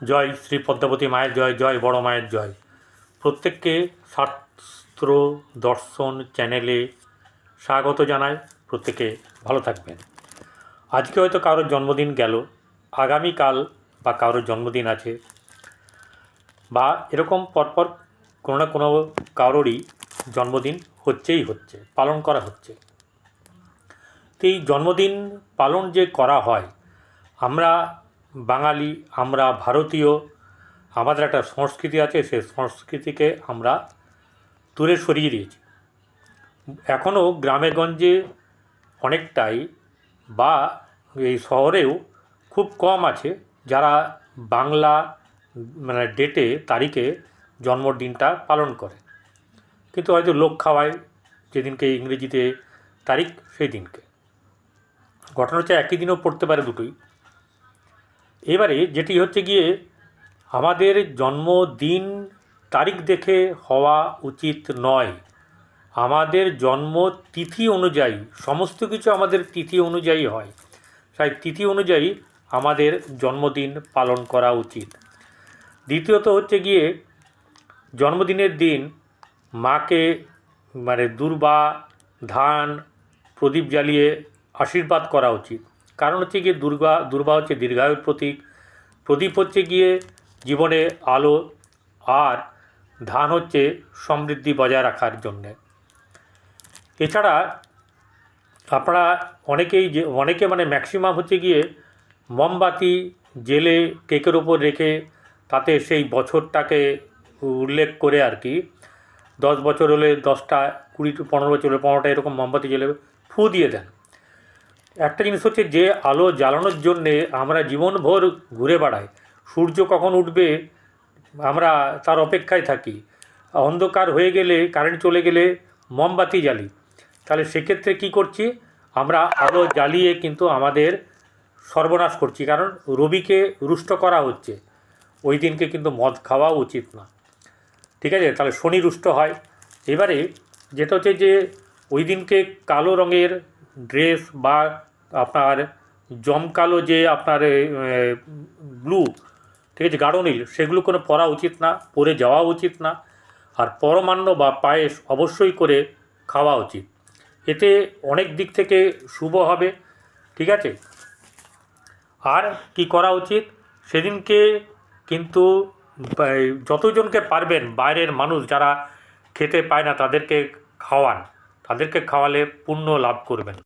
জয় শ্রী পদ্মাবতী মায়ের জয়, জয় বড় মায়ের জয়। প্রত্যেককে শাস্ত্র দর্শন চ্যানেলে স্বাগত জানাই। প্রত্যেকে ভালো থাকবেন। আজকে হয়তো কারোর জন্মদিন গেল, আগামীকাল বা কারোর জন্মদিন আছে, বা এরকম পরপর কোনো না কোনো কারোরই জন্মদিন হচ্ছে, পালন করা হচ্ছে। তো এই জন্মদিন পালন যে করা হয়, আমরা বাঙালি, আমরা ভারতীয়, আমাদের একটা সংস্কৃতি আছে, সেই সংস্কৃতিকে আমরা দূরে সরিয়ে দিয়েছি। এখনও গ্রামেগঞ্জে অনেকটাই, বা এই শহরেও খুব কম আছে যারা বাংলা ডেটে তারিখে জন্মদিনটা পালন করে, কিন্তু হয়তো লোক খাওয়ায় যেদিনকে ইংরেজিতে তারিখ সেই দিনকে। ঘটনা হচ্ছে একই দিনেও পড়তে পারে দুটোই। এবারে যেটি হচ্ছে গিয়ে, আমাদের জন্মদিন তারিখ দেখে হওয়া উচিত নয়। আমাদের জন্ম তিথি অনুযায়ী, সমস্ত কিছু আমাদের তিথি অনুযায়ী হয়, তাই তিথি অনুযায়ী আমাদের জন্মদিন পালন করা উচিত। দ্বিতীয়ত হচ্ছে গিয়ে, জন্মদিনের দিন মাকে দূর্বা, ধান, প্রদীপ জ্বালিয়ে আশীর্বাদ করা উচিত। কারণ হচ্ছে গিয়ে দুর্বা হচ্ছে দীর্ঘায়ুর প্রতীক, প্রদীপ হচ্ছে গিয়ে জীবনে আলো, আর ধান হচ্ছে সমৃদ্ধি বজায় রাখার জন্যে। এছাড়া আপনারা অনেকে ম্যাক্সিমাম হচ্ছে গিয়ে মোমবাতি জেলে কেকের ওপর রেখে তাতে সেই বছরটাকে উল্লেখ করে আর কি, 10 বছর হলে 10টা, 15 বছর হলে 15টা, এরকম মোমবাতি জ্বেলে ফু দিয়ে দেন। একটা জিনিস হচ্ছে, যে আলো জ্বালানোর জন্যে আমরা জীবনভর ঘুরে বেড়াই, সূর্য কখন উঠবে আমরা তার অপেক্ষায় থাকি, অন্ধকার হয়ে গেলে, কারেন্ট চলে গেলে মোমবাতি জ্বালি, তাহলে সেক্ষেত্রে কী করছি আমরা, আলো জ্বালিয়ে কিন্তু আমাদের সর্বনাশ করছি। কারণ রবিকে রুষ্ট করা হচ্ছে, ওই দিনকে কিন্তু মদ খাওয়া উচিত না, ঠিক আছে? তাহলে শনি রুষ্ট হয়। এবারে যেটা হচ্ছে যে, ওই দিনকে কালো রঙের ড্রেস বা আপনার জমকালো যে আপনার ব্লু, ঠিক আছে, গাঢ় নীল, সেগুলো কোনো পরা উচিত না, পরে যাওয়া উচিত না। আর পরমান্ন বা পায়েস অবশ্যই করে খাওয়া উচিত, এতে অনেক দিক থেকে শুভ হবে, ঠিক আছে? আর কি করা উচিত, সেদিনকে কিন্তু যতজনকে পারবেন বাইরের মানুষ যারা খেতে পায় না তাদেরকে খাওয়ান, তাদেরকে খাওয়ালে পুণ্য লাভ করবেন।